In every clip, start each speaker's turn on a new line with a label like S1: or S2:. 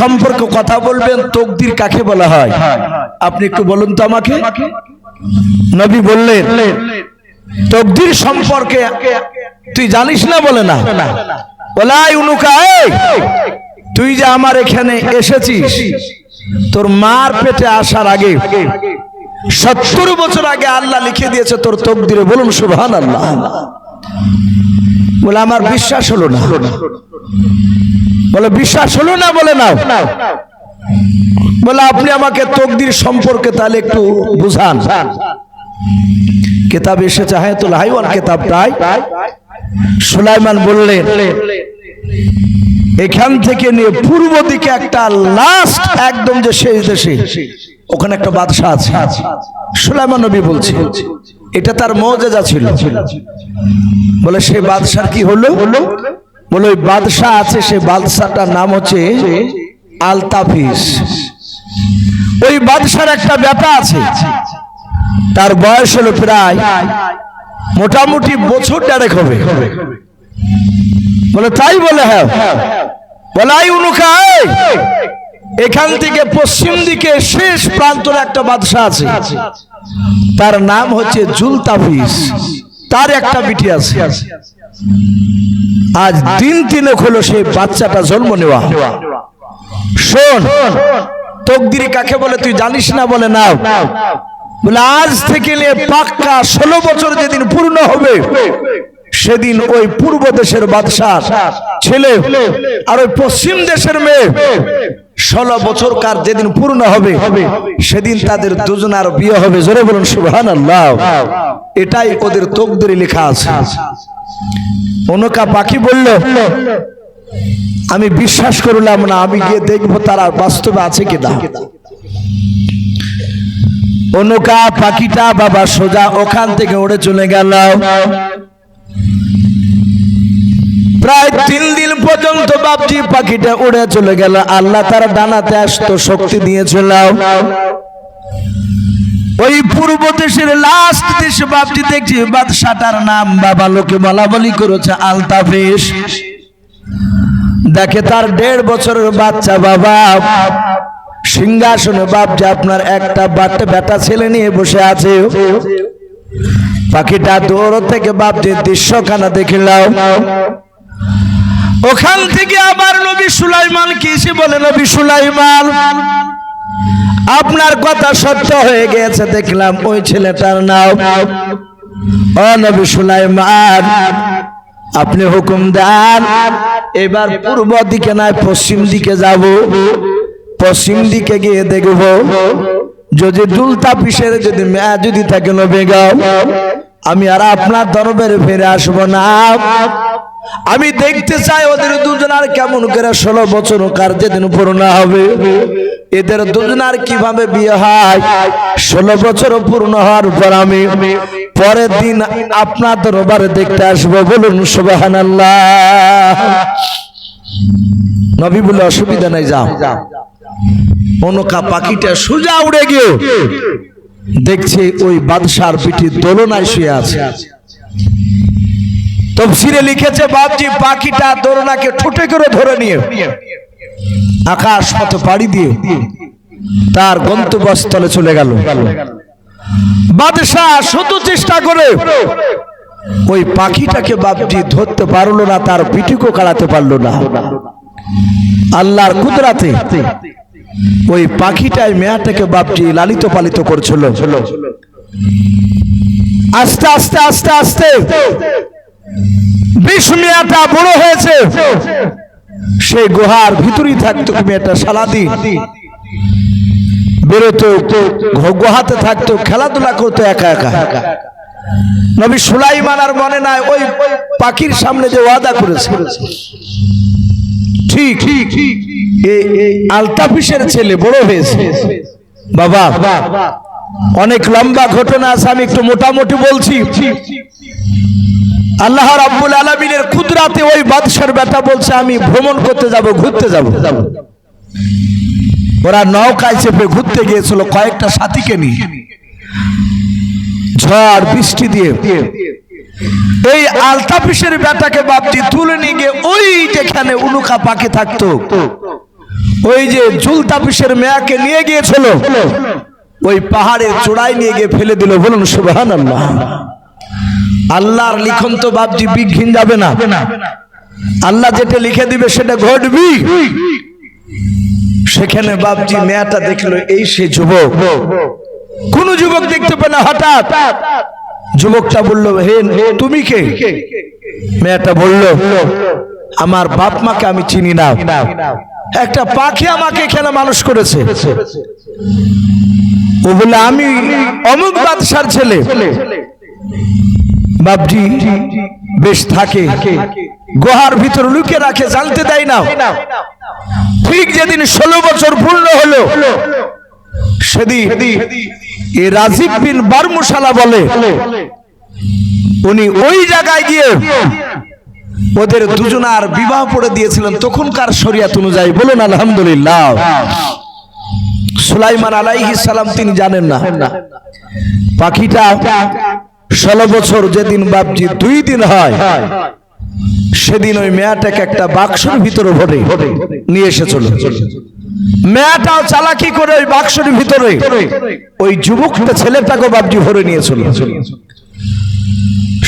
S1: সম্পর্কে কথা বলবেন। তকদির কাকে বলা হয় আপনি একটু বলুন তো আমাকে। নবী বললেন তকদির সম্পর্কে তুই জানিস না? বলে না। ওলাই উনুকা, তুই যে আমার এখানে এসেছিস, তোর মার পেটে আসার আগে 70 বছর আগে আল্লাহ লিখে দিয়েছে তোর তকদিরে। বলুন সুবহানাল্লাহ। বলে আমার বিশ্বাস হলো না। বলে বিশ্বাস হলো না? বলে নাও। বলে আপনি আমাকে তকদির সম্পর্কে তাহলে একটু বুঝান। কিতাব এসেছে হায়াতুল হাইওয়ান কিতাবটায়। সুলাইমান বললেন এখান থেকে নিয়ে পূর্ব দিকে একটা লাস্ট একদম যে শেষ দেশে ওখানে একটা বাদশা আছে। সুলাইমান নবী বলছে এটা তার মুজিজা ছিল। বলে সেই বাদশার কি হলো? বলে ওই বাদশা আছে, সেই বাদশাটার নাম হচ্ছে আলতাফিস। ওই বাদশার একটা বেটা আছে, তার বয়স হলো প্রায় মোটামুটি বছর 1.5 হবে। বলে তাই? বলে হ্যাঁ। বলে আই উনুকা, এখান থেকে পশ্চিম দিকে শেষ প্রান্তরে একটা বাদশা আছে, তার নাম হচ্ছে জুলতাফিস। তার একটা বিটি আছে। আজ দিন 3 হলো সেই বাচ্চাটা জন্ম নেওয়া। শোন তকদির কাকে বলে তুই জানিস না? বলে নাও। বলে আজ থেকে নিয়ে পাক্কা 16 বছর যেদিন পূর্ণ হবে সেদিন ওই পূর্ব দেশের বাদশার ছেলে আর ওই পশ্চিম দেশের মেয়ে 16 বছর কার যেদিন পূর্ণ হবে সেদিন তাদের দুজনার বিয়ে হবে। জোরে বলুন সুবহানাল্লাহ। এটাই ওদের তকদিরে লেখা আছে। অনকা পাখি বলল আমি বিশ্বাস করলাম না, আমি গিয়ে দেখবো তারা বাস্তবে আছে কিনা। অনকা পাখিটা বাবা সোজা ওখান থেকে উড়ে চলে গেল। প্রায় 3 দিন পর্যন্ত বাপজি পাখিটা উড়ে চলে গেল। আল্লাহ তার ডানাতে আসতো শক্তি দিয়েছিল। ওই পূর্ব দেশের লাস্ট দেশে বাপজি দেখছি বাদশাটার নাম বাবা লোকে বলা বলি করেছে আলতাফিস। দেখে তার 1.5 বছরের বাচ্চা বাবা সিংহাসনে বাপজি আপনার একটা বেটা ছেলে নিয়ে বসে আছে। পাখিটা দূর থেকে বাপজি দৃশ্যখানা দেখিলাম। ওখান থেকে আবার নবী সুলাইমান কি এসে বলে নবী সুলাইমান আপনার কথা সত্য হয়ে গেছে, দেখলাম ওই ছেলেটার নাম। ও নবী সুলাইমান আপনি হুকুম দেন, এবার পূর্ব দিকে নয় পশ্চিম দিকে যাব। পশ্চিম দিকে গিয়ে দেখব যদি জুলতাফিসের যদি মেয়ে যদি থাকে নবী গো, আমি আর আপনার দরবারে ফিরে আসবো না। আমি দেখতে চাই ওদের দুজনার কেমন করে 16 বছর কার যেদিন পূর্ণ হবে এদের দুজনার কিভাবে বিয়ে হয়। 16 বছর পূর্ণ হওয়ার পর আমি পরের দিন আপনার দরবারে দেখতে আসবো। বলুন সুবহানাল্লাহ। নবী বলে অসুবিধা নাই, যাও। অনকা পাখিটা সোজা উড়ে গিয়ে দেখছে ওই বাদশার পিঠে দোলনায় শুয়ে আছে। তফসিরে লিখেছে বাপজি পাখিটা দোলনাকে ঠোঁটে করে ধরে নিয়ে আকাশ পথে পাড়ি দিয়ে তার গন্তব্যস্থলে চলে গেল। বাদশা শত চেষ্টা করে ওই পাখিটাকে বাপজি ধরতে পারলো না, তার পিঠেও কাড়াতে পারলো না। আল্লাহর কুদরতে ওই পাখিটাই মেয়াটাকে বাপজি লালিত পালিত করছিল। আস্তে আস্তে আস্তে আস্তে মেয়াটা বড় হয়েছে। সেই গুহার ভিতরেই থাকতো মেয়েটা, সারাদিন বেরোতো, গুহাতে থাকতো, খেলাধুলা করতো একা একা। নবী সুলাইমান আর মনে নাই ওই পাখির সামনে যে ওয়াদা করেছে ঠিক এই আলতাফিসের ছেলে বড় হয়েছে। বাবা অনেক লম্বা ঘটনা আছে, আমি একটু মোটামুটি বলছি। আল্লাহ রাব্বুল আলামিনের কুদরতে ওই বাদশার বেটা বলছে আমি ভ্রমণ করতে যাব, ঘুরতে যাব। ওরা নৌকায় চেপে ঘুরতে গিয়েছিল কয়েকটা সাথীকে নিয়ে। ঝড় বৃষ্টি দিয়ে এই আলতাফিসের বেটাকে বাপজি তুলে নিয়ে গিয়ে ওই যেখানে উনুকা পাখি থাকতো ওই যে জুলতাপিসের মেয়াকে নিয়ে গিয়েছিল, ওই পাহাড়ের চূড়ায় নিয়ে গিয়ে ফেলে দিল। বলুন সুবহানাল্লাহ। আল্লাহর লিখন তো বাপজি বিঘ্ন যাবে না, আল্লাহ যেটা লিখে দিবে সেটা ঘটবে। সেখানে বাপজি মেয়াটা দেখলো এই সে যুবক, কোন যুবক দেখতে পেল না। হঠাৎ যুবকটা বলল, হে তুমি কে? মেয়াটা বলল, আমার বাপ মাকে আমি চিনি না, একটা পাখি আমাকে এখানে মানুষ করেছে। ও বলে, আমি অমুক বাদশার ছেলে। বাপজি বেশ থাকে, গুহার ভিতর লুকে রাখে, জানতে দেয় না। ঠিক যেদিন 16 বছর পূর্ণ হলো, সেদিন এই রাজীব বিন বারমুশালা বলে, উনি ওই জায়গায় গিয়ে ওদের দুজনার বিবাহ পড়ে দিয়েছিলেন তখনকার শরিয়াত অনুযায়ী। বলুন আলহামদুলিল্লাহ। সুলাইমান আলাইহিস সালাম তিনি জানেন না, পাখিটা 16 বছর যেদিন বাপজি 2 দিন হয়, সেদিন ওই মেয়াটাকে একটা বাক্সের ভিতরে ভরে নিয়ে এসেছিল। মেয়াটাও চালাকি করে ওই বাক্সের ভিতরে ওই যুবকটা ছেলেটাকে বাপজি ভরে নিয়েছিল।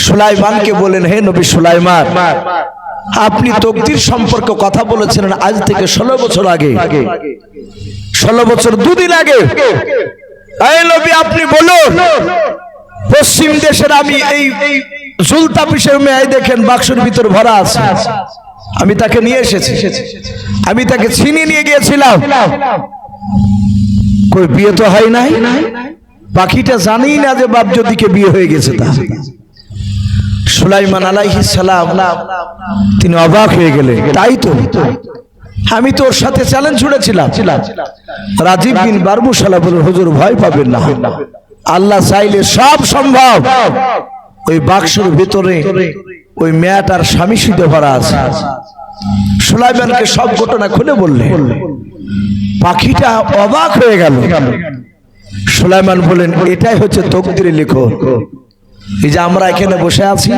S1: সুলাইমানকে বলেন, হে নবী সুলাইমান, আপনি তকদির সম্পর্কে কথা বলেছিলেন আজ থেকে 16 বছর আগে, 16 বছর 2 দিন আগে। এই নবী আপনি বলুন, পশ্চিম দেশের আমি এই জুলতাপিসের মেয়ে দেখেন বাক্সের ভিতর ভরা আছে, আমি তাকে নিয়ে এসেছি, আমি তাকে ছিনিয়ে নিয়ে গিয়েছিলাম। কই বিয়ে তো হয় নাই। পাখিটা জানেই না যে বাপ যদিকে বিয়ে হয়ে গেছে। তা সুলাইমান আলাইহিস সালাম তিনি অবাক হয়ে গেলেন, তাই তো, আমি তো ওর সাথে চ্যালেঞ্জ ছুড়েছিলাম। রাজীব বিন বারমুশালা বলে, হুজুর ভয় পাবেন না, আল্লাহ চাইলে সব সম্ভব। ওই বাক্সের ভিতরে ওই মেয়েটার স্বামী সিদ্ধ ভরা আছে। সুলাইমানকে সব ঘটনা খুলে বললে, পাখিটা অবাক হয়ে গেল। সুলাইমান বলেন, এটাই হচ্ছে তকদিরে লেখো। এই যে আমরা এখানে বসে আছি,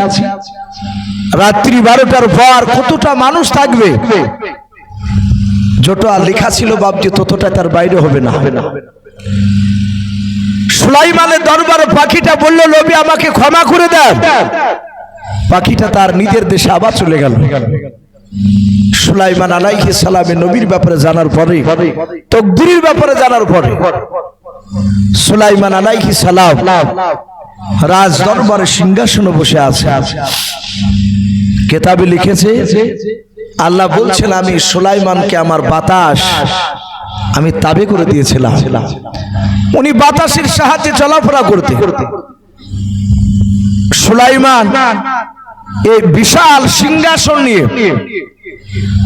S1: রাত্রি 12টার পর কতটা মানুষ থাকবে, যতটা লেখা ছিল বাপজি ততটা তার বাইরে হবে না। সুলাইমানের দরবারে পাখিটা বলল, নবী আমাকে ক্ষমা করে দেন। পাখিটা তার নিজের দেশে আবার চলে গেল। সুলাইমান আলাইহিস সালামের নবীর ব্যাপারে জানার পরে, তকদিরের ব্যাপারে জানার পরে, সুলাইমান আলাইহিস সালাম রাজ দরবারে সিংহাসনে বসে আছে। কিতাবে লিখেছে, আল্লাহ বলছেন, আমি সুলাইমানকে আমার বাতাস আমি তাবে করে দিয়েছিলাম। উনি বাতাসের সাহায্যে চলাফেরা করতে। সুলাইমান এই বিশাল সিংহাসন নিয়ে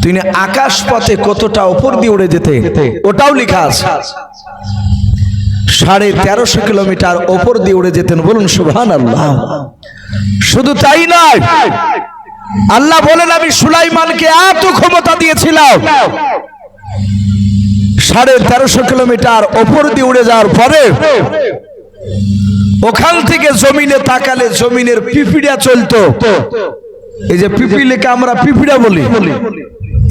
S1: তিনি আকাশ পথে কতটা উপর দিয়ে উড়ে যেতে, ওটাও লেখা আছে। 1350 কিলোমিটার উপর দিয়ে উড়ে যেতেন। বলুন সুবহানাল্লাহ। শুধু তাই নয়, আল্লাহ বলেন, আমি সুলাইমানকে এত ক্ষমতা দিয়েছিলাম, 1350 কিলোমিটার উপর দিয়ে উড়ে যাওয়ার পরে ওখান থেকে জমিনে তাকালে জমিনের পিপিড়া চলতো। এই যে পিপিলিকে আমরা পিপিড়া বলি,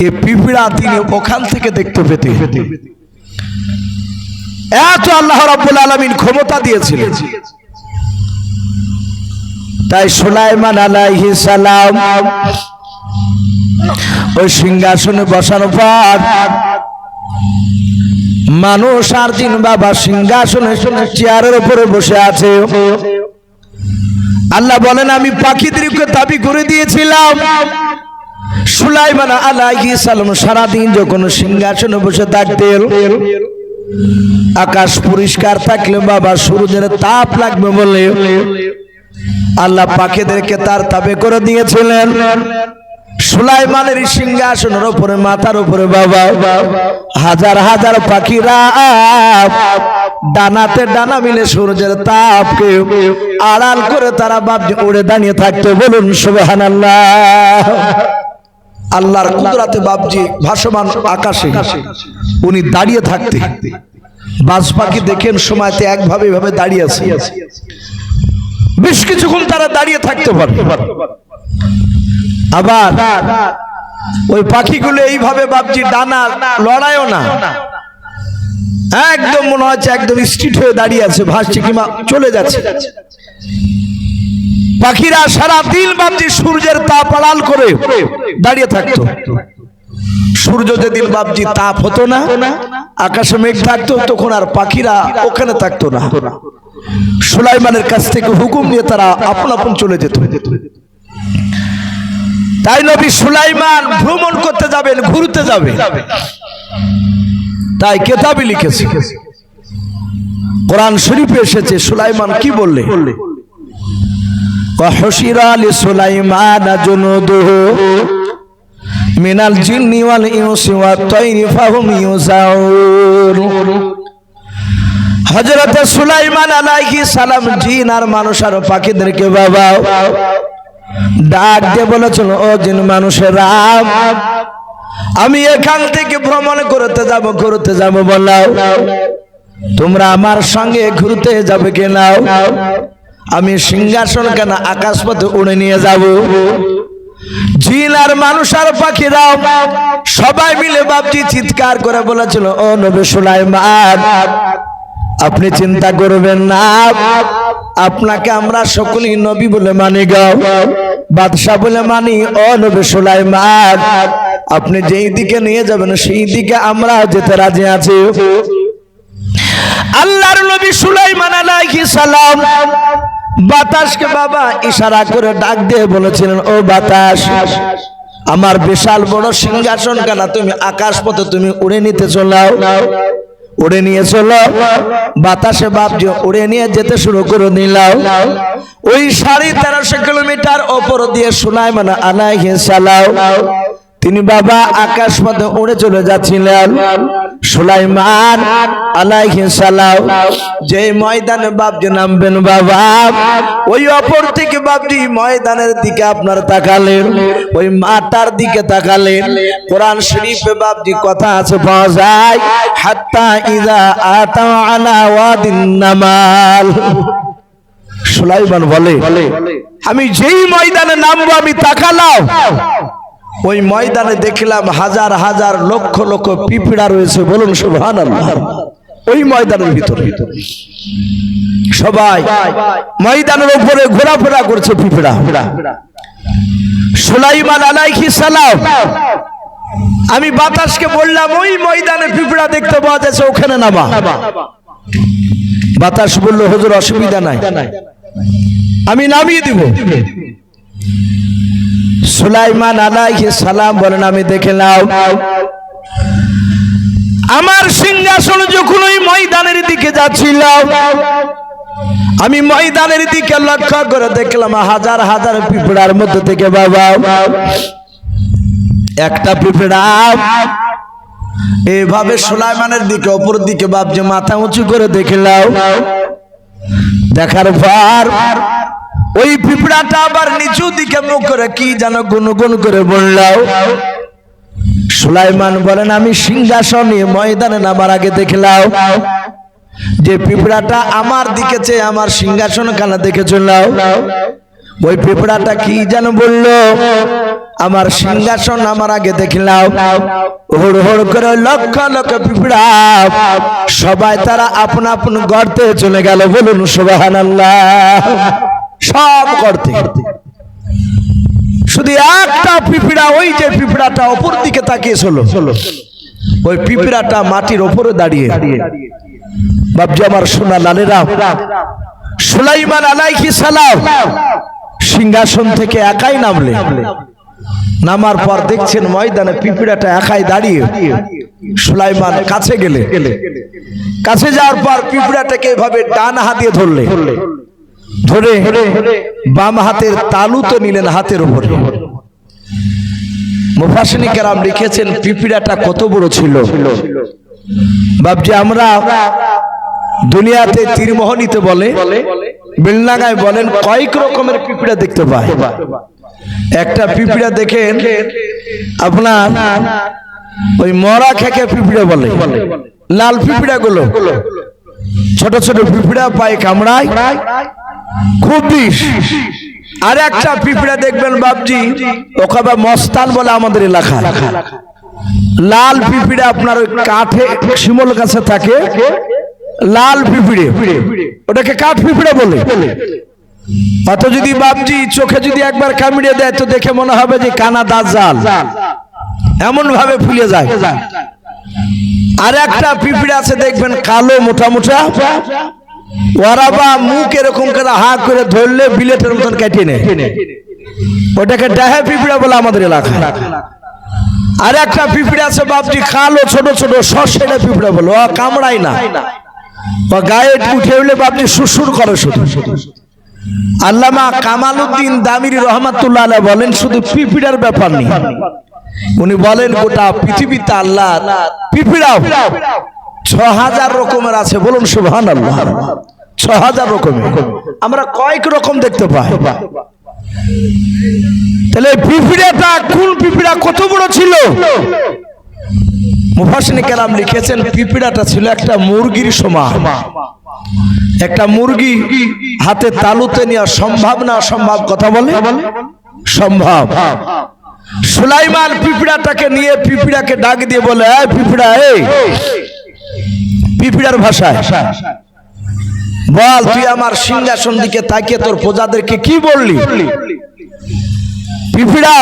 S1: এই পিপিড়া তিনি ওখান থেকে দেখতে পেতে। এত আল্লাহ রাব্বুল আলামিন ক্ষমতা দিয়েছিলেন। তাই সুলাইমান আলাইহিস সালাম ওই সিংহাসনে বসার পর মানুষ আর দিন বাবা সিংহাসনে চেয়ারের উপরে বসে আছে। আল্লাহ বলেন, আমি পাখিদেরকে দাবি করে দিয়েছিলাম, সুলাইমান আলাইহিস সালাম সারাদিন যখন সিংহাসনে বসে থাকতেন, আকাশ পরিষ্কার থাকলে বাবা সূর্যের তাপ লাগবে বলে আল্লাহ পাখিদেরকে তার তাবে করে দিয়েছিলেন। সুলাইমানের সিংহাসনের উপরে, মাথার উপরে বাবা হাজার হাজার পাখিরা ডানাতে ডানা মিলে সূর্যের তাপকে আড়াল করে তারা বাপজি উড়ে দাঁড়িয়ে থাকতো। বলুন সুবহানাল্লাহ। আল্লাহর কুদরতে বাপজি ভাসমান আকাশে উনি দাঁড়িয়ে থাকতে, বাজ পাখি দেখেন সময়তে একভাবে এভাবে দাঁড়িয়ে আছে, বেশ কিছুক্ষণ তারা দাঁড়িয়ে থাকতে পারে। আবার ওই পাখিগুলো এইভাবে বাপজি ডানা লড়ায়ও না, একদম মনে হচ্ছে একদম স্ট্রিট হয়ে দাঁড়িয়ে আছে, ভাসছে কিংবা চলে যাচ্ছে। পাখিরা সারা দিন বাপজি সূর্যের তাপ আড়াল করে দাঁড়িয়ে থাকতো। সূর্য যেদিন বাপজি তাপ হতো না, আকাশে মেঘ থাকতো, তখন আর পাখিরা ওখানে থাকতো না। সুলাইমানের কাছ থেকে হুকুম নিয়ে তারা আপন আপন চলে যেত। তাই নবী সুলাইমান ভ্রমণ করতে যাবেন, ঘুরতে যাবে, তাই কিতাবে লিখেছে, কোরআন শরীফে এসেছে। সুলাইমান কি বললে? ওয়াহশিরা লিসুলাইমান জুনুদুহু মিনাল জিন্নি ওয়াল ইনসি ওয়াত তায়রি ফাহুম ইউজাউন। হযরত সুলাইমান আলাইহিস সালাম জিন আর মানুষ আর পাখিদেরকে বাবা ডাক দিয়ে বলেছিল, ও জিন মানুষেরা, আমি এখান থেকে ভ্রমণ করতে যাব বললাম, তোমরা আমার সঙ্গে ঘুরতে যাবে কিনা? আমি সিংহাসন কেন আকাশ পথে উড়ে নিয়ে যাব। জিন আর মানুষ আর পাখিরা সবাই মিলে বাপজি চিৎকার করে বলেছিল, ও নবী সুলাইমান, আপনি চিন্তা করবেন না, আপনাকে আমরা সকলেই নবী বলে মানি গো, বাদশা বলে মানি। ও নবী সুলাইমান, আপনি যেই দিকে নিয়ে যাবেন সেই দিকে আমরা যেতে রাজি আছি। আল্লাহর নবী সুলাইমান আলাইহিস সালাম বাতাসকে বাবা ইশারা করে ডাক দিয়ে বলেছিলেন, ও বাতাস, আমার বিশাল বড় সিংহাসন কানা তুমি আকাশ পথে তুমি উড়ে নিতে চলাও, উড়ে নিয়ে চলো। বাতাসে বাপজি উড়ে নিয়ে যেতে শুরু করে নিলাও। ওই 1350 কিলোমিটার ওপর দিয়ে সুলাইমান আলাইহিস সালাম তিনি বাবা আকাশ পথে উড়ে চলে যাচ্ছিলেন। সুলাইমান আলাইহিস সালাম যে ময়দানে বাপজি নামবেন বাবা, ওই অপর থেকে বাপজি ময়দানের দিকে আপনার তাকালেন, ওই মাটার দিকে তাকালেন। কোরআন শরীফে বাপজি কথা আছে, পাওয়া যায়, হাত্তা ইযা আতা আলা ওয়াদিন নামাল। সুলাইমান বলে, আমি যেই ময়দানে নামবো আমি তাকালাম, ওই ময়দানে দেখলাম হাজার হাজার লক্ষ লক্ষ পিঁপড়া রয়েছে। বলুন সুবহানাল্লাহ। ওই ময়দানের ভিতরে সবাই ময়দানের উপরে ঘোরাফেরা করছে পিঁপড়া। সুলাইমান আলাইহিস সালাম আমি বাতাসকে বললাম, ওই ময়দানে পিঁপড়া দেখতে পাওয়া যাচ্ছে, ওখানে নামা। বাতাস বলল, হুজুর অসুবিধা নাই, আমি নামিয়ে দিব। সুলাইমান আলাইহিস সালাম বলেন, আমি দেখলাম আমার সিংহাসন যখন ওই ময়দানের দিকে যাচ্ছিল, আমি ময়দানের দিকে লক্ষ্য করে দেখলাম হাজার হাজার পিঁপড়ার মধ্যে থেকে বাবা একটা পিঁপড়া এভাবে সুলাইমানের দিকে অপর দিকে বাপজি মাথা উঁচু করে দেখলাম। দেখার পর ওই পিঁপড়াটা আবার নিচু দিকে মুখ করে কি যেন গুনগুন করে বলল। সুলাইমান বলেন, আমি সিংহাসনে ময়দানে নামার আগে দেখলাম যে পিঁপড়াটা আমার দিকে চেয়ে আমার সিংহাসন খানা দেখে চলল। ওই পিঁপড়াটা কি যেন বলল, আমার সিংহাসন আমার আগে দেখলাম। হুড় হুড় করে লক্ষ লক্ষ পিঁপড়া সবাই তারা আপন আপন গর্তে চলে গেল। বলুন সুবহানাল্লাহ। সব গর্তে, শুধু একটা পিঁপড়া, ওই যে পিঁপড়াটা অপর দিকে তাকিয়েছিল, ওই পিঁপড়াটা মাটির ওপরে দাঁড়িয়ে। বাপজি আমার সোনা লালেরা, সুলাইমান আলাইহিস সালাম সিংহাসন থেকে একাই নামলে, নামার পর দেখছেন ময়দানে পিঁপড়াটা একাই দাঁড়িয়ে। সুলাইমান কাছে গেলে, কাছে যাওয়ার পর পিঁপড়াটাকে এভাবে ডান হাত দিয়ে ধরলে, ধরে বাম হাতের তালুতে নিলেন হাতের উপরে। মুফাসসিরিন কেরাম লিখেছেন পিঁপড়াটা কত বড় ছিল। বাপজি আমরা দুনিয়াতে তীরমোহনীতে বলে, বেলনাগায় বলেন, কয়েক রকমের পিঁপড়া দেখতে পায়। একটা পিঁপড়া দেখেন আপনার ওই মরা খেকে পিঁপড়া বলে, লাল পিঁপড়া গুলো ছোট ছোট পিঁপড়া পায় কামড়ায়, খুব বিষ। আর একটা পিঁপড়া দেখবেন বাপজি, ওকে আবার মস্তান বলে আমাদের এলাকায়। লাল পিঁপড়ে আপনার ওই কাঠে শিমল গাছে থাকে, লাল পিঁপড়ে, ওটাকে কাঠ পিঁপড়ে বলে। অত যদি বাপজি চোখে যদি একবার কামড়ে দেয় তো দেখে মনে হবে যে কানা দাজ্জাল, এমন ভাবে ফুলে যায়। আর একটা পিঁপড়ে আছে দেখবেন কালো মোটা মোটা, ওরা বা মুখ এরকম করে হা করে ধরলে বিলেটের মতন কেটে নেয়, ওটাকে ডাহে পিঁপড়া বলে আমাদের এলাকায়। আর একটা পিঁপড়ে আছে বাপজি কালো ছোট ছোট সরষেটা পিঁপড়া বলে, ও কামড়ায় না, ও গায়ে উঠে উঠলে বাপজি সুরসুর করে শুধু। আল্লামা কামালউদ্দিন দামিরি রহমাতুল্লাহ আলাইহি বলেন শুধু পিঁপড়ার ব্যাপার নেই, উনি বলেন গোটা পৃথিবীতে আল্লাহ পিঁপড়াও ৬০০০ রকমের আছে, বলুন সুবহানাল্লাহ। ৬০০০ রকমের, আমরা কয়েক রকম দেখতে পাই। তাহলে পিঁপড়াটা কোন পিঁপড়া কত বড় ছিল? মুফাসসিরিন কেরাম লিখেছেন পিঁপড়াটা ছিল একটা মুরগির সমান। একটা মুরগি হাতে তালুতে নেওয়া সম্ভব না অসম্ভব কথা বলে? সম্ভব। সুলাইমান পিঁপড়াটাকে নিয়ে পিঁপড়াকে ডাক দিয়ে বলে, এই পিঁপড়া, এই পিঁপড়ার ভাষায় বল, তুই আমার সিংহাসন দিকে তাকিয়ে তোর প্রজাদেরকে কি বললি? পিঁপড়া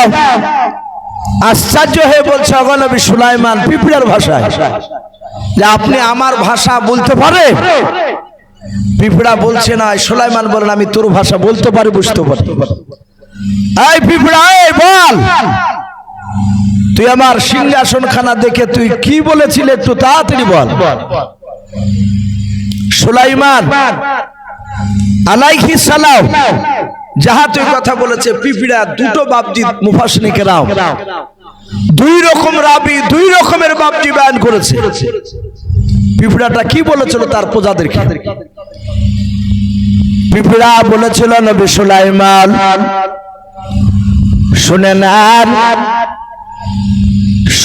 S1: আশ্চর্য হয়ে বলছে, ওগো নবী সুলাইমান, পিঁপড়ার ভাষায় যে আপনি আমার ভাষা বলতে পারেন? পিঁপড়া বলছে না। সুলাইমান বলেন, আমি তোর ভাষা বলতে পারি, বুঝতে পারি। এই পিঁপড়া, এই বল, তুই আমার সিংহাসন খানা দেখে তুই কি বলেছিলি, একটু তাড়াতাড়ি বল। সুলাইমান আলাইহিস সালাম যাহা তুই কথা বলেছে, পিঁপড়া দুটো বাপজি মুফাসসিরিন কেরাম দুই রকম রাবি, দুই রকমের বাপজি বয়ান করেছে। পিঁপড়াটা কি বলেছিল তার প্রজাদেরকে? পিঁপড়া বলেছিল, নবী সুলাইমান শুনেন,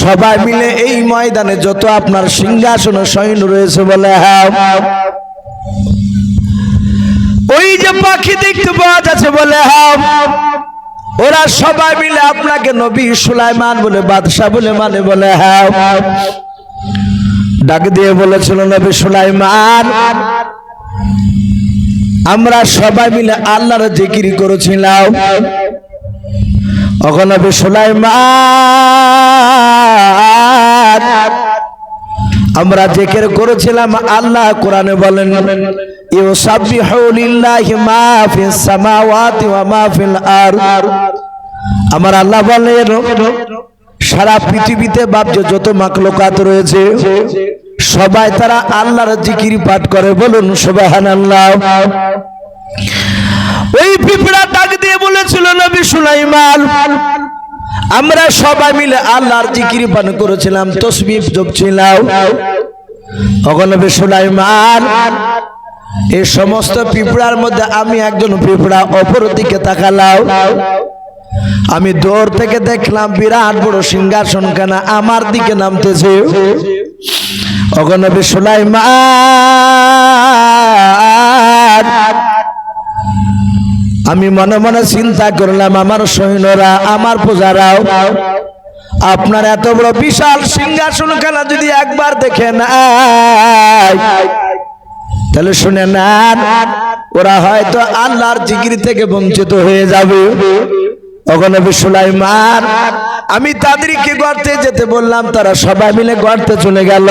S1: সবাই মিলে এই ময়দানে যত আপনার সিংহাসনে সৈন্য রয়েছে বলে, হ্যাঁ, ওই যে পাখি দেখতে পাওয়া যাচ্ছে বলে, হ্যাঁ, ওরা সবাই মিলে আপনাকে নবী সুলাইমান বলে, বাদশা বলে মানে বলে, হ্যাঁ। ডাক দিয়ে বলেছিল, নবী সুলাইমান, আমরা সবাই মিলে আল্লাহর জিকির করেছিলাম। ওগো নবী সুলাইমান, আমরা জিকির করেছিলাম। আল্লাহ কোরআনে বলেন, ইউসাব্বিহু লিল্লাহি মা ফিস সামাওয়াতি ওয়া মা ফিল আরদ। আমার আল্লাহ বলেন, সারা পৃথিবীতে বাপজি যত মাখলুকাত রয়েছে সবাই তারা আল্লাহর জিকির পাঠ করে, বলুন সুবহানাল্লাহ। ওই পিঁপড়া ডাক দিয়ে বলেছিল, নবী সুলাইমান, আমরা সবাই মিলে আল্লাহর জিকির পাঠ করেছিলাম, তাসবিহ জপছিলাম। ওগো নবী সুলাইমান, এই সমস্ত পিঁপড়ার মধ্যে আমি একজন পিঁপড়া, অপর দিকে তাকালাম, আমি দূর থেকে দেখলাম বিরাট বড় সিংহাসন খানা আমার দিকে নামতেছে। ওগো নবী সুলাইমান, আমি মনে মনে চিন্তা করলাম, আমার সৈন্যরা, আমার প্রজারাও আপনার এত বড় বিশাল সিংহাসন খানা যদি একবার দেখে না, তাহলে শুনে নেন, ওরা হয়তো আল্লাহর জিকির থেকে বঞ্চিত হয়ে যাবে। ওগো নবী সুলাইমান, আমি তাদেরকে গর্তে যেতে বললাম, তারা সবাই মিলে গর্তে চলে গেল।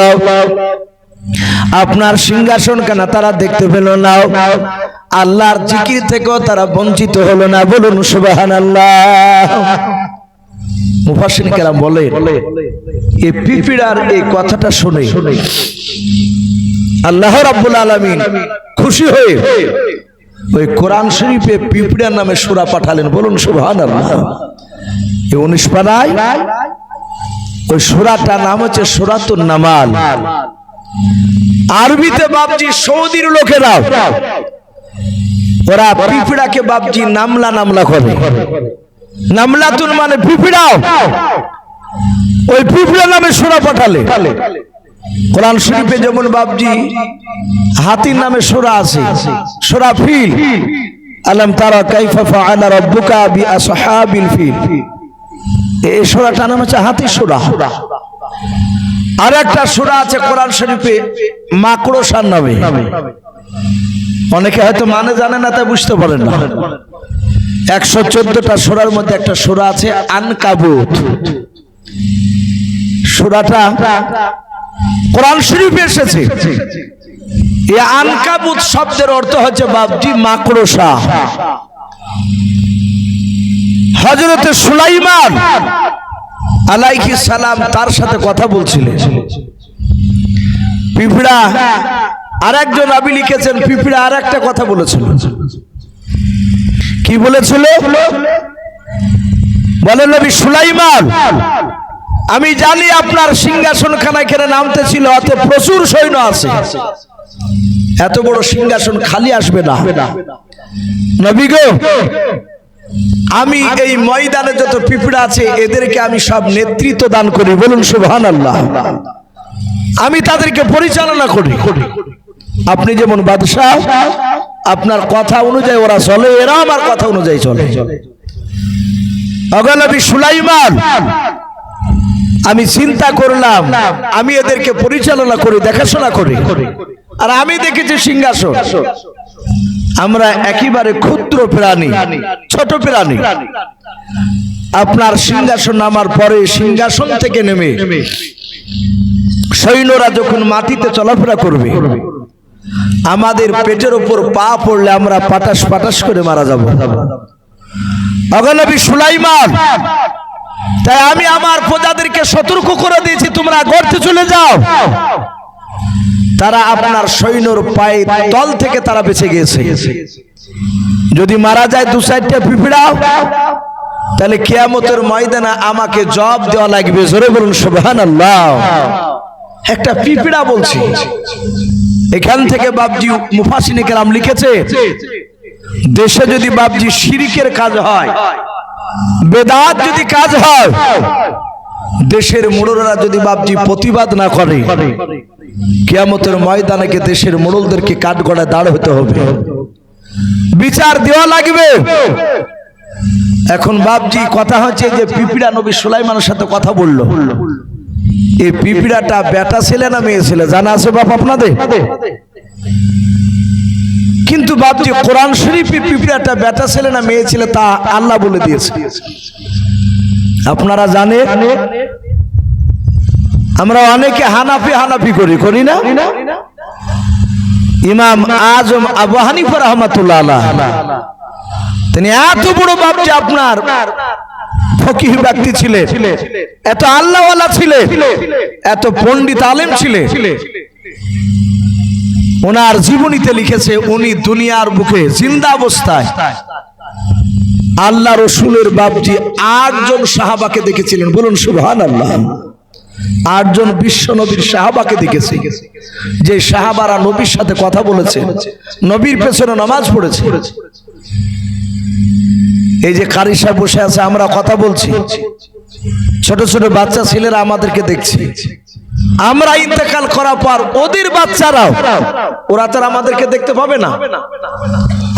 S1: আপনার সিংহাসন খানা তারা দেখতে পেল না, আল্লাহর জিকির থেকেও তারা বঞ্চিত হলো না, বলুন সুবহানাল্লাহ। মুফাসসিরিন কেরাম বলে, এই পিঁপড়ার এই কথাটা শুনে আল্লাহ রাব্বুল আলামিন খুশি হয়ে ওই কোরআন শরীফে পিঁপড়ার নামে সূরা পাঠালেন, বলুন সুবহানাল্লাহ। এই 19 পারায় ওই সূরাটার নাম হচ্ছে সূরাতুন নামাল। আরবিতে বাপজি সৌদির লোকেরা ওরা পিঁপড়াকে বাপজি নামলা নামলা করে, নামলাতুন মানে পিঁপড়াও, ওই পিঁপড়া নামে সূরা পাঠালে। কোরআন শরীফে যেমন বাপজি হাতির নামে সূরা আছে, সূরা ফিল, আলম তারা কাইফা ফাআলা রাব্বুকা বিআসহাবিল ফিল। এই সূরাটার নাম হচ্ছে হাতি সূরা। আর একটা সূরা আছে কোরআন শরীফে মাকড়সার নামে। অনেকে হয়তো মানে জানে না, তাই বুঝতে পারেন না। 114টা সূরার মধ্যে একটা সূরা আছে আনকাবুত। সূরাটা কোরআন শরীফে এসেছে। এই আনকাবুত শব্দের অর্থ হচ্ছে বাপজি মাকড়সা। হযরত সুলাইমান আলাইহিস সালাম তার সাথে কথা বলছিলেন। পিঁপড়া আরেকজন নবী লিখেছেন, পিঁপড়া আরেকটা কথা বলেছিল। কি বলেছিল? বলেন নবী সুলাইমান, আমি জানি আপনার সিংহাসন খানা কেড়ে নামতে ছিল, অতে প্রচুর সৈন্য আছে, এত বড় সিংহাসন খালি আসবে না। নবী গো, আমি এই ময়দানে যত পিঁপড়া আছে এদেরকে আমি সব নেতৃত্ব দান করি। বলুন সুবহানাল্লাহ। আমি তাদেরকে পরিচালনা করি। আপনি যেমন বাদশাহ, আপনার কথা অনুযায়ী ওরা চলে, এরা আমার কথা অনুযায়ী চলে। নবী সুলাইমান, আমি চিন্তা করলাম আমি এদেরকে পরিচালনা করি, দেখাশোনা করি। আর আমি দেখেছি সিংহাসন, আমরা একেবারে ক্ষুদ্র প্রাণী, ছোট প্রাণী। আপনার সিংহাসন নামার পরে সিংহাসন থেকে নেমে সৈন্যরা যখন মাটিতে চলাফেরা করবে, আমাদের পেটের উপর পা পড়লে আমরা পাটাস পাটাস করে মারা যাব। নবী সুলাইমান, তাই আমি আমার প্রজাদেরকে সতর্ক করে দিয়েছি, তোমরা গর্তে চলে যাও। তারা আপনার সৈন্যর পায়ের তল থেকে তারা বেঁচে গিয়েছে। যদি মারা যায় 2-4টা পিঁপড়া, তাহলে কিয়ামতের ময়দানে আমাকে জবাব দেওয়া লাগবে। জোরে বলুন সুবহানাল্লাহ। একটা পিঁপড়া বলছি। এখান থেকে বাপজি মুফাসসিরিনে কেরাম লিখেছে, দেশে যদি বাপজি শিরকের কাজ হয়, বেদাত যদি কাজ হয়, দেশের মোড়লরা যদি বাপজি প্রতিবাদ না করে, কিয়ামতের ময়দানে দেশের মোড়লদেরকে কাঠগড়ায় দাঁড় হতে হবে, বিচার দেওয়া লাগবে। এখন বাপজি কথা হচ্ছে যে পিঁপড়া নবী সুলাইমানের সাথে কথা বলল। এই পিঁপড়াটা বেটা ছেলে না মেয়ে ছেলে জানা আছে বাপ আপনাদের? কিন্তু বাপজি কোরআন শরীফে পিঁপড়াটা বেটা ছেলে না মেয়ে ছেলে তা আল্লাহ বলে দিয়েছে। আপনারা জানেন আমরা অনেকে হানাফি করি না? ইমাম আজম আবু হানিফা রাহমাতুল্লাহ আলাইহি, তিনি এত বড় বাপজি আপনার ফকিহ ব্যক্তি ছিলেন, এত আল্লাহওয়ালা ছিলেন, এত পণ্ডিত আলেম ছিলেন। ওনার জীবনীতে লিখেছে, উনি দুনিয়ার বুকে জিন্দা অবস্থায় আল্লাহ রসুলের বাপজি 8 জন সাহাবাকে দেখেছিলেন। বলুন সুবহানাল্লাহ। 8 জন বিশ্ব নবীর সাহাবাকে দেখেছে, যে সাহাবারা নবীর সাথে কথা বলেছে, নবীর পেছনে নামাজ পড়েছে। এই যে কারি সাহেব বসে আছে, আমরা কথা বলছি, ছোট ছোট বাচ্চা ছেলেরা আমাদেরকে দেখছে। আমরা ইন্তেকাল করার পর ওদের বাচ্চারাও, ওরা তার আমাদেরকে দেখতে পাবে না,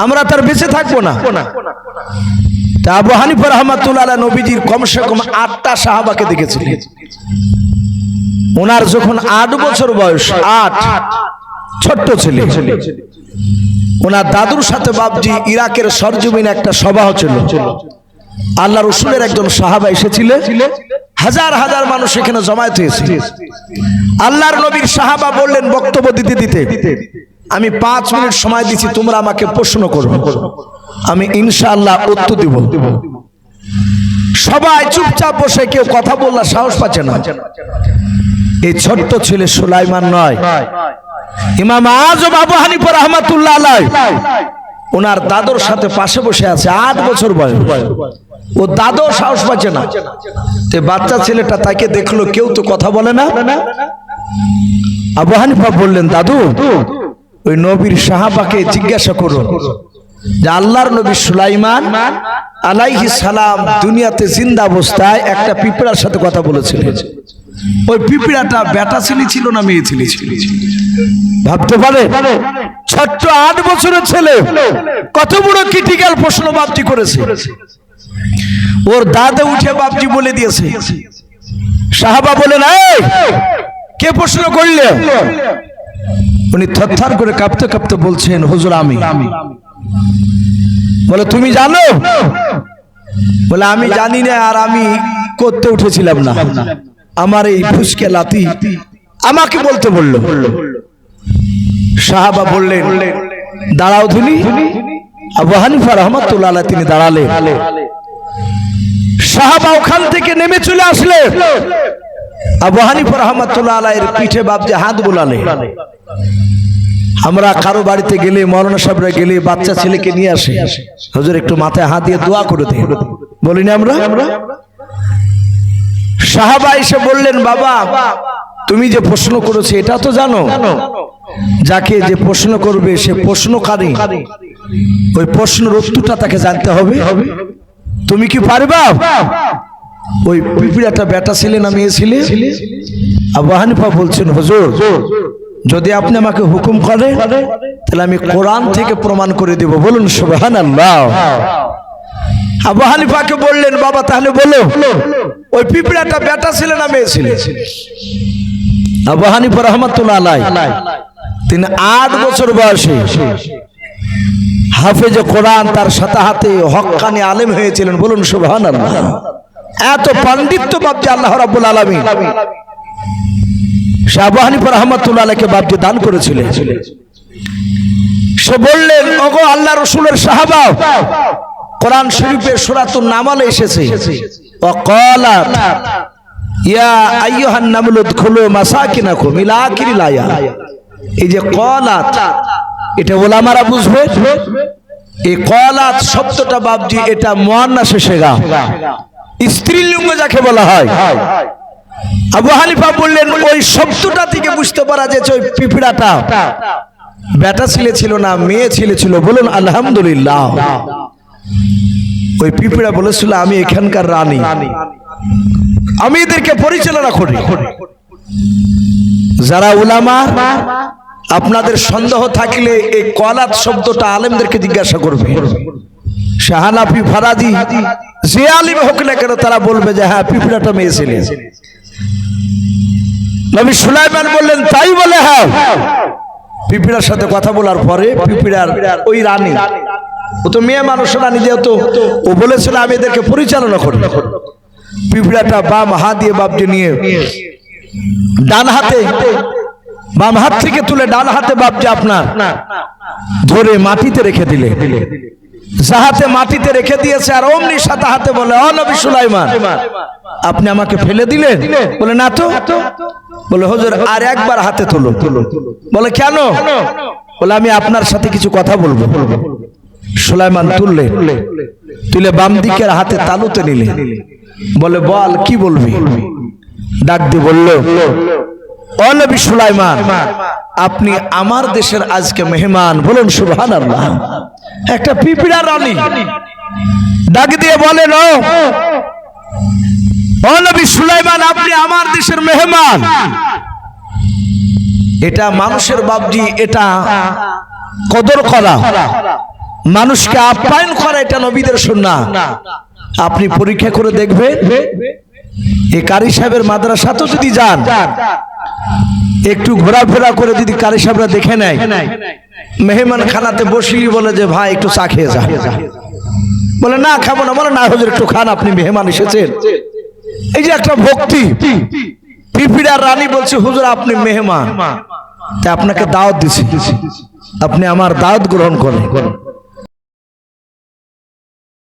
S1: আমরা তার বেঁচে থাকবো না। তা আবু হানিফা রাহমাতুল্লাহ আলাইহি নবীজির কমসে কম 8টা সাহাবাকে দেখেছিলেন। ওনার যখন 8 বছর বয়স, 8 ছোট্ট ছেলে, ওনার দাদুর সাথে বাপজি ইরাকের সরজমিনে একটা সভা হচ্ছিল। আল্লাহ রসুলের একজন সাহাবা এসেছিলেন, হাজার হাজার মানুষ এখানে জমায়েত হয়েছে। আল্লাহর নবীর সাহাবা বললেন বক্তব্য দিতে দিতে, আমি 5 মিনিট সময় দিচ্ছি, তোমরা আমাকে প্রশ্ন করো, আমি ইনশাআল্লাহ উত্তর দিব। সবাই চুপচাপ বসে, কেউ কথা বলার সাহস পাচ্ছে না। এই ছোট্ট ছেলে সুলাইমান নয়, ইমাম আজম আবু হানিফা রাহমাতুল্লাহ আলাইহি ওনার দাদুর সাথে পাশে বসে আছে, 8 বছর বয়স। ও দাদু সাহস পাচ্ছে না। তে বাচ্চা ছেলেটা তাকে দেখলো, কেউ তো কথা বলে না। আবু হানিফা বললেন, দাদু ওই নবীর সাহাবাকে জিজ্ঞাসা করো যে আল্লাহর নবী সুলাইমান আলাইহিস সালাম দুনিয়াতে জিন্দা অবস্থায় একটা পিঁপড়ার সাথে কথা বলেছিলেন। ওই পিঁপড়াটা বেটা ছেলে ছিল না মেয়ে ছেলে ছিল? ভাবতে পারে? ছোট্ট 8 বছরের ছেলে কত বড় ক্রিটিক্যাল প্রশ্ন বাপজি করেছে। ওর দাদা উঠে বাপজি বলে দিয়েছে। সাহাবা বলেন, এই কে প্রশ্ন করলে? উনি থরথর করে কাঁপতে কাঁপতে বলছেন, হুজুর আমি। বলে তুমি জানো? বলে আমি জানি না, আর আমি করতে উঠেছিলাম না, আমার এই ফুসকে লাতি আমাকে বলতে বললো। সাহাবা বললেন, দাঁড়াও ধুনি। আবু হানিফা রাহমাতুল্লাহ আলাইহি তিনি দাঁড়ালেন। সাহাবা ওখান থেকে নেমে চলে আসলে আবু হানিফা রাহমাতুল্লাহ আলাইহির পিঠে বাপজি হাত বুলালে। আমরা কারো বাড়িতে গেলে, মৌলানা সাহেবরা গেলে বাচ্চা ছেলেকে নিয়ে আসে, হুজুর একটু মাথায় হাত দিয়ে দোয়া করে দেন, বলি না আমরা? সাহাবা এসে বললেন, বাবা তুমি যে প্রশ্ন করেছো এটা তো জানো, যাকে যে প্রশ্ন করবে সে প্রশ্নকারী, ওই প্রশ্নের উত্তরটা তাকে জানতে হবে। তুমি কি পারবা? ওই পিঁপড়াটা বেটা ছেলে না মেয়ে ছেলে? আবু হানিফা বলছেন, হুজুর যদি আপনি আমাকে হুকুম করেন তাহলে আমি কোরআন থেকে প্রমাণ করে দেব। বলুন সুবহানাল্লাহ। আবু হানিফাকে বললেন, বাবা তাহলে বলো ওই পিঁপড়াটা বেটা ছেলে না মেয়ে ছেলে? আবু হানিফা রাহমাতুল্লাহ আলাইহি তিনি 8 বছর বয়সে হাফেজে কোরআন, তার সাথে হাতে হক্কানি আলেম হয়েছিলেন। বলুন সুবহানাল্লাহ। এত পাণ্ডিত্য বাপজি আল্লাহ রাব্বুল আলামিন আবু হানিফা রাহমাতুল্লাহ আলাইহিকে বাপজি দান করেছিলেন। সে বললেন, ওগো আল্লাহ রাসূলের সাহাবা, কোরআন শরীফের সূরাতুন নামলে এসেছে, ওয়াকালাত ইয়া আইয়ুহান নামলু উদখুলু মাসাকিনাকুম ইলা আখিরিল আয়াত। এই যে কলাত, এটা ওলামারা বুঝবে। এই কলাত শব্দটা বাপজি এটা মুয়ান্নাসে সেগা, স্ত্রীলিঙ্গ যাকে বলা হয়। আবু হানিফা বললেন, ওই শব্দটা থেকে বুঝতে পারা যাচ্ছে ওই পিঁপড়াটা বেটা ছেলে ছিল না মেয়ে ছেলে ছিল। বলুন আলহামদুলিল্লাহ। ওই পিঁপড়া বলেছিল, আমি এখানকার রানী, আমি এদেরকে পরিচালনা করি। যারা উলামা, আপনাদের সন্দেহ থাকলে এই কলাত শব্দটা আলেমদেরকে জিজ্ঞাসা করবে। শাহানাফি, ফারাজি, যে আলিম হোক না কেন তারা বলবে যে হ্যাঁ পিঁপড়াটা মেয়ে ছেলে। নবী সুলাইমান বললেন, তাই বলে? হ্যাঁ। পিঁপড়ার সাথে কথা বলার পরে পিঁপড়ার ওই রানী, ও তো মেয়ে মানুষ রানী, যেহেতু ও বলেছিল আমি এদেরকে পরিচালনা করি। পিঁপড়াটা বাম হাত দিয়ে বাপজি নিয়ে ডান হাতে, বাম হাত থেকে তুলে ডান হাতে বাপজি আপনার ধরে মাটিতে রেখে দিলে। যাহাতে মাটিতে রেখে দিয়েছে, আর অমনি সাথে হাতে বলে, ও নবী সুলাইমান আপনি আমাকে ফেলে দিলেন? বলে না তো। বলে হুজুর আর একবার হাতে তুলো। বলে কেন? বলে আমি আপনার সাথে কিছু কথা বলবো। সুলাইমান তুলে বাম দিকের হাতে তালুতে নিলে। বলে বল কি বলবি? ডাক দিয়ে বলল, ও নবী সুলাইমান আপনি আমার দেশের আজকে মেহমান। বলুন সুবহানাল্লাহ। একটা পিঁপড়া রানী ডাক দিয়ে বলেন, ও নবী সুলাইমান আপনি আমার দেশের মেহমান। এটা মানুষের বাপজি, এটা কদর করা, মানুষকে আপ্যায়ন করা, এটা নবীদের সুন্নাহ। আপনি পরীক্ষা করে দেখবেন, এই কারি সাহেবের মাদ্রাসাতেও যদি যান, একটু ঘোরাফেরা করে যদি কারি সাহেবরা দেখে নেয়, মেহমান খানাতে বসিয়ে বলে যে ভাই একটু চা খেয়ে যা। বলে না খাবো না। বলে না হুজুর একটু খান, আপনি মেহমান এসেছেন। এই যে একটা ভক্তি। পিঁপড়ার রানী বলছে, হুজুর আপনি মেহমান, তাই আপনাকে দাওয়াত দিছি, আপনি আমার দাওয়াত গ্রহণ করেন।